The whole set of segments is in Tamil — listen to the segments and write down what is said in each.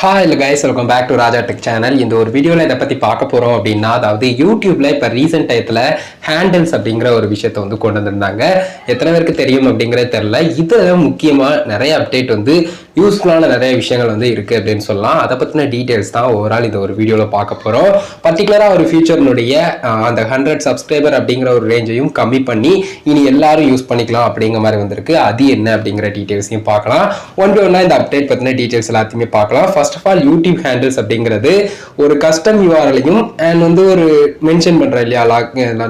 Hi guys, welcome back to Raja Tech channel. இந்த ஒரு வீடியோல இத பத்தி பார்க்க போறோம் அப்படினா அதாவது YouTubeல இப்ப ரீசன்ட் டைத்துல ஹேண்டில்ஸ் அப்படிங்கற ஒரு விஷயத்தை வந்து கொண்டு வந்திருந்தாங்க. எத்தனை பேருக்கு தெரியும் அப்படிங்கறது தெரியல. இதுல முக்கியமா நிறைய அப்டேட் வந்து யூஸ்ஃபுல்லான நிறைய விஷயங்கள் வந்து இருக்கு அப்படினு சொல்லலாம். அத பத்தின டீடைல்ஸ் தான் ஓவரால் இந்த ஒரு வீடியோல பார்க்க போறோம். பர்టిక్యులரா ஒரு ஃபீச்சர்னுடைய அந்த 100 சப்ஸ்கிரைபர் அப்படிங்கற ஒரு ரேஞ்சையும் கம்மி பண்ணி இனி எல்லாரும் யூஸ் பண்ணிக்கலாம் அப்படிங்கற மாதிரி வந்திருக்கு. அது என்ன அப்படிங்கற டீடைல்ஸையும் பார்க்கலாம். ஒன் பை ஒன்னா இந்த அப்டேட் பத்தின டீடைல்ஸ் எல்லாத்தையுமே பார்க்கலாம். First of all, YouTube handles அப்படிங்கிறது ஒரு கஸ்டம் URL-ஐயும் and வந்து ஒரு மென்ஷன் பண்றோம் இல்லையா,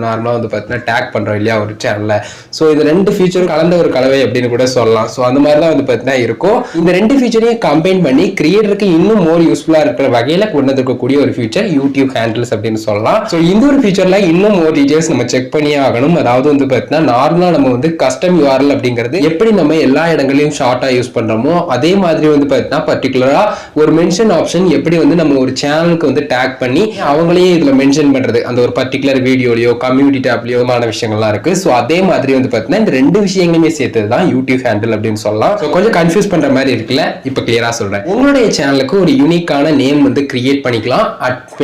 நார்மலா வந்து பார்த்தீங்கன்னா டேக் பண்றோம் இல்லையா ஒரு சேனல்ல. ஸோ இது ரெண்டு ஃபீச்சரும் கலந்த ஒரு கலவை அப்படின்னு கூட சொல்லலாம். ஸோ அந்த மாதிரி தான் வந்து பார்த்தீங்கன்னா இருக்கும். இந்த ரெண்டு ஃபீச்சரையும் கம்பைன் பண்ணி கிரியேட்டருக்கு இன்னும் மோர் யூஸ்ஃபுல்லா இருக்கிற வகையில கொண்டு வந்திருக்கக்கூடிய ஒரு ஃபீச்சர் யூடியூப் ஹேண்டில்ஸ் அப்படின்னு சொல்லலாம். ஸோ இந்த ஒரு ஃபீச்சர்ல இன்னும் மோர் டீடைல்ஸ் நம்ம செக் பண்ணியே ஆகணும். அதாவது வந்து பார்த்தீங்கன்னா நார்மலா நம்ம வந்து கஸ்டம் URL அப்படிங்கிறது எப்படி நம்ம எல்லா இடங்களையும் ஷார்ட்டா யூஸ் பண்றோமோ அதே மாதிரி வந்து பார்த்தீங்கன்னா பர்டிகுலரா ஒரு மென்ஷன் ஆப்ஷன் எப்படி வந்து நம்ம ஒரு சேனலுக்கு வந்து டேக் பண்ணி அவங்களையே இதுல மென்ஷன் பண்றது அந்த ஒரு பர்டிகுலர் வீடியோலயோ கம்யூனிட்டி டேப்லயோமான விஷயங்கள்லாம் இருக்கு. ஸோ அதே மாதிரி வந்து பார்த்தீங்கன்னா இந்த ரெண்டு விஷயங்களுமே சேர்த்தது தான் யூடியூப் ஹேண்டில் அப்படின்னு சொல்லலாம். ஸோ கொஞ்சம் கன்ஃபியூஸ் பண்ற மாதிரி இருக்குல்ல, இப்போ கிளியரா சொல்றேன். உங்களுடைய சேனலுக்கு ஒரு யூனிக்கான நேம் வந்து கிரியேட் பண்ணிக்கலாம்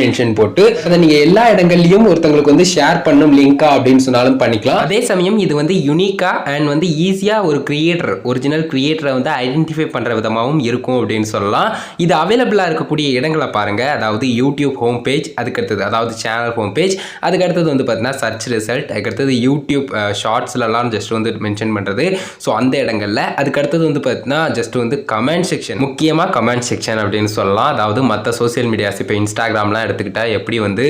மென்ஷன் போட்டு. அதை நீங்க எல்லா இடங்கள்லயும் ஒருத்தங்களுக்கு வந்து ஷேர் பண்ணும் லிங்கா அப்படின்னு சொன்னாலும் பண்ணிக்கலாம். அதே சமயம் இது வந்து யூனிக்கா அண்ட் வந்து ஈஸியா ஒரு கிரியேட்டர் ஒரிஜினல் கிரியேட்டரை வந்து ஐடென்டிஃபை பண்ற விதமாகவும் இருக்கும் அப்படின்னு சொல்லலாம். இது அவைலபிளா இருக்கக்கூடிய இடங்களை பாருங்க. அதாவது யூடியூப் ஹோம் பேஜ், அதுக்கடுத்தது அதாவது சேனல் ஹோம் பேஜ், அதுக்கடுத்தது வந்து பார்த்தீங்கன்னா சர்ச் ரிசல்ட், அதுக்கடுத்தது யூடியூப் ஷார்ட்ஸ்லாம் ஜஸ்ட் வந்து மென்ஷன் பண்ணுறது. ஸோ அந்த இடங்களில் அதுக்கடுத்தது வந்து பார்த்தீங்கன்னா ஜஸ்ட் வந்து கமெண்ட் செக்ஷன், முக்கியமாக கமெண்ட் செக்ஷன் அப்படின்னு சொல்லலாம். அதாவது மற்ற சோசியல் மீடியாஸ் இப்போ இன்ஸ்டாகிராம்லாம் எடுத்துக்கிட்டால் எப்படி வந்து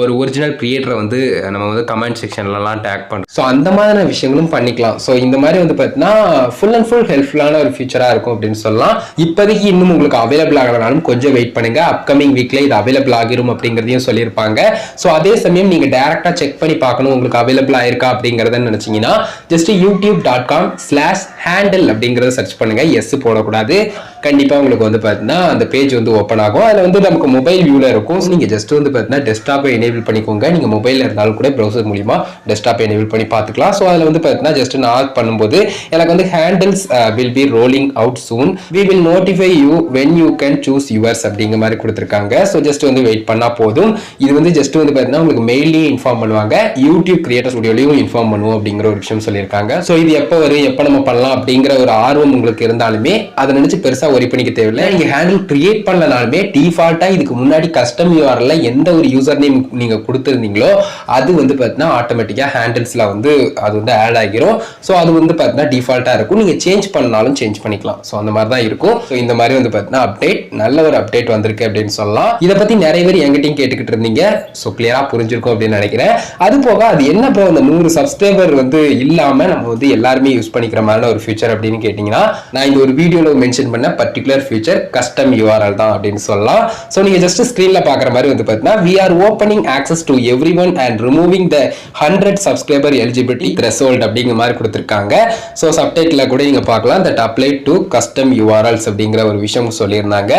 ஒரு ஒரிஜினல் கிரியேட்டரை வந்து நம்ம வந்து கமெண்ட் செக்ஷன்லலாம் டேக் பண்ணுறோம். ஸோ அந்த மாதிரியான விஷயங்களும் பண்ணிக்கலாம். ஸோ இந்த மாதிரி வந்து பார்த்தீங்கன்னா ஃபுல் அண்ட் ஃபுல் ஹெல்ப்ஃபுல்லான ஒரு ஃபீச்சராக இருக்கும் அப்படின்னு சொல்லலாம். இப்போதைக்கு இன்னும் உங்களுக்கு அவைலபிள் ஆகலனாலும் கொஞ்சம் வெயிட் பண்ணுங்க. அப்கமிங் வீக்ல இது அவைலபிள் ஆகிரும் அப்படிங்கறதையும் சொல்லியிருப்பாங்க. ஸோ அதே சமயம் நீங்க டைரக்டா செக் பண்ணி பார்க்கணும் உங்களுக்கு அவைலபிள் ஆயிருக்கா அப்படிங்கறத நினைச்சீங்கன்னா ஜஸ்ட் youtube.com/handle அப்படிங்கறத சர்ச் பண்ணுங்க. எஸ் போடக்கூடாது. கண்டிப்பா உங்களுக்கு வந்து பார்த்தீங்கன்னா அந்த பேஜ் வந்து ஓப்பன் ஆகும். அதில் வந்து நமக்கு மொபைல் வியூல இருக்கும். நீங்க ஜஸ்ட் வந்து பார்த்தீங்கன்னா டெஸ்க்டாப்பை எனேபிள் பண்ணிக்கோங்க. நீங்க மொபைல்ல இருந்தாலும் கூட ப்ரௌசர் மூலமா டெஸ்க்டாப்பை எனேபிள் பண்ணி பார்த்துக்கலாம். ஸோ அதில் வந்து பார்த்தீங்கன்னா ஜஸ்ட் நான் பண்ணும்போது எனக்கு வந்து handles will be rolling out soon, we will notify you when you can choose yours அப்படிங்கிற மாதிரி கொடுத்துருக்காங்க. ஸோ ஜஸ்ட் வந்து வெயிட் பண்ணா போதும். இது வந்து ஜஸ்ட் வந்து பார்த்தீங்கன்னா உங்களுக்கு மெயிலையும் இன்ஃபார்ம் பண்ணுவாங்க, யூடியூப் கிரியேட்டர் ஸ்டுடியோலையும் இன்ஃபார்ம் பண்ணுவோம் அப்படிங்கிற ஒரு விஷயம் சொல்லியிருக்காங்க. ஸோ இது எப்போ வரும், எப்போ நம்ம பண்ணலாம் அப்படிங்கிற ஒரு ஆர்வம் உங்களுக்கு இருந்தாலுமே அதை நினைச்சு பெருசா ஒரி பண்ணிக்க தேவையில்லை. நீங்க ஹேண்டில் கிரியேட் பண்ணலனாலுமே டிஃபால்ட்டா இதுக்கு முன்னாடி கஸ்டம் URL எந்த ஒரு யூசர் நேம் நீங்க கொடுத்திருந்தீங்களோ அது வந்து பார்த்தீங்கன்னா ஆட்டோமேட்டிக்கா ஹேண்டில்ஸ்ல வந்து அது வந்து ஆட் ஆகிரும். ஸோ அது வந்து பார்த்தீங்கன்னா டிஃபால்ட்டா இருக்கும். நீங்க சேஞ்ச் பண்ணாலும் சேஞ்ச் பண்ணிக்கலாம். ஸோ அந்த மாதிரி தான் இருக்கும். ஸோ இந்த மாதிரி வந்து பார்த்தீங்கன்னா அப்டேட் நல்ல ஒரு அப்டேட் வந்திருக்கு அப்படின்னு சொல்லலாம். இதை பத்தி நிறைய பேர் என்கிட்டயும் கேட்டுக்கிட்டு இருந்தீங்க. ஸோ கிளியரா புரிஞ்சிருக்கும் அப்படின்னு நினைக்கிறேன். அது போக அது என்ன ப்ரோ அந்த 100 சப்ஸ்கிரைபர் வந்து இல்லாம நம்ம வந்து எல்லாருமே யூஸ் பண்ணிக்கிற மாதிரி ஒரு ஃபியூச்சர் அப்படின்னு கேட்டீங்கன்னா நான் இந்த ஒரு வீடியோல மென்ஷன் பண்ண பர்டிகுலர் ஃபியூச்சர் கஸ்டம் URL தான் அப்படின்னு சொல்லலாம். ஸோ நீங்க ஜஸ்ட் ஸ்கிரீன்ல பாக்குற மாதிரி வந்து பார்த்தீங்கன்னா we are opening access to everyone and removing the 100 subscriber eligibility threshold அப்படிங்கிற மாதிரி கொடுத்திருக்காங்க. ஸோ சப்டைட்டில் கூட நீங்க பார்க்கலாம் that apply to custom URLs அப்படிங்கிற ஒரு விஷயம் சொல்லியிருந்தாங்க.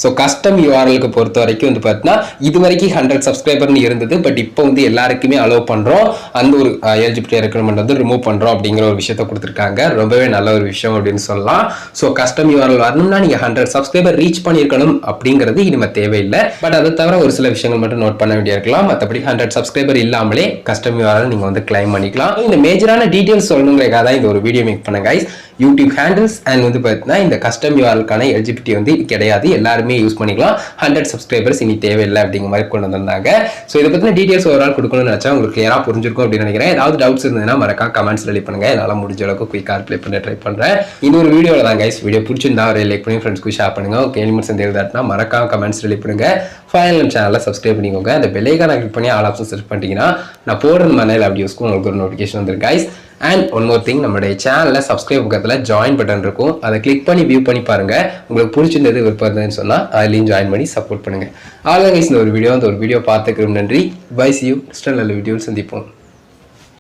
ஸோ கஸ்டம் URLக்கு பொறுத்த வரைக்கும் வந்து பார்த்தீங்கன்னா இது வரைக்கும் 100 சப்ஸ்கிரைபர்னு இருந்தது. பட் இப்போ வந்து எல்லாருக்குமே அலோவ் பண்றோம், அந்த ஒரு எலிஜிபிலிட்டி ரெக்யர்மெண்ட் வந்து ரிமூவ் பண்றோம் அப்படிங்கிற ஒரு விஷயத்தை கொடுத்திருக்காங்க. ரொம்பவே நல்ல ஒரு விஷயம் அப்படின்னு சொல்லலாம். ஸோ கஸ்டம் URL வரணும்னா நீங்க 100 சப்ஸ்கிரைபர் ரீச் பண்ணியிருக்கணும் அப்படிங்கிறது இனிமே தேவையில்லை. பட் அதை தவிர ஒரு சில விஷயங்கள் மட்டும் நோட் பண்ண வேண்டிய இருக்கலாம். மற்றபடி 100 சப்ஸ்கிரைபர் இல்லாமலே கஸ்டம் URL நீங்க வந்து கிளைம் பண்ணிக்கலாம். இந்த மேஜரான டீடைல்ஸ் சொல்லணுங்கிறதுக்காக தான் இந்த ஒரு வீடியோ மேக் பண்ண கைஸ். யூடியூப் ஹேண்டில்ஸ் அண்ட் வந்து பார்த்தீங்கன்னா இந்த கஸ்டம் URLக்கான எலிஜிபிலிட்டி வந்து கிடையாது, எல்லாருமே யூஸ் பண்ணிக்கலாம். 100 சப்ஸ்கிரைபர்ஸ் இனி தேவையில்லை அப்படிங்கிற மாதிரி கொண்டு வந்திருந்தாங்க. ஸோ இதை பற்றின டீடைல்ஸ் ஓவரால் கொடுக்கணும்னு நினைச்சா உங்களுக்கு கிளியரா புரிஞ்சிருக்கும் அப்படின்னு நினைக்கிறேன். ஏதாவது டவுட்ஸ் இருந்ததுன்னா மறக்காம கமெண்ட்ஸ் ரெடி பண்ணுங்க. என்னால் முடிஞ்ச அளவுக்கு குயிக்காக ரிப்ளை பண்ண ட்ரை பண்றேன். இன்னொரு வீடியோவில் தான் கைஸ். வீடியோ பிடிச்சிருந்தா ஒரு லைக் பண்ணி ஃப்ரெண்ட்ஸ்க்கு ஷேர் பண்ணுங்க. ஓகே, எலிமெண்ட்ஸ் தெரியுதாட்டினா மறக்காம கமெண்ட்ஸ் ரெடி பண்ணுங்க. ஃபைனல் சேனலை சப்ஸ்கிரைப் பண்ணிக்கோங்க. அந்த பெல் ஐகானை கிளிக் பண்ணி ஆல் ஆப்ஷன் செலக்ட் பண்ணிட்டீங்கன்னா நான் போடுற மனையில் அப்படி யூஸ்க்கு உங்களுக்கு ஒரு நோட்டிஃபிகேஷன் வந்துருக்கு guys. And one more thing, நம்மளுடைய சேனலில் சப்ஸ்கிரைப் பக்கத்தில் ஜாயின் பட்டன் இருக்கும். அதை கிளிக் பண்ணி வியூ பண்ணி பாருங்க. உங்களுக்கு பிடிச்சிருந்தது விருப்பம் இருந்ததுன்னு சொன்னால் அதுலேயும் ஜாயின் பண்ணி சப்போர்ட் பண்ணுங்க. ஆல்வேஸ் இந்த ஒரு வீடியோ பார்த்துக்கிறோம். நன்றி. Bye, see you. நல்ல வீடியோவில் சந்திப்போம்.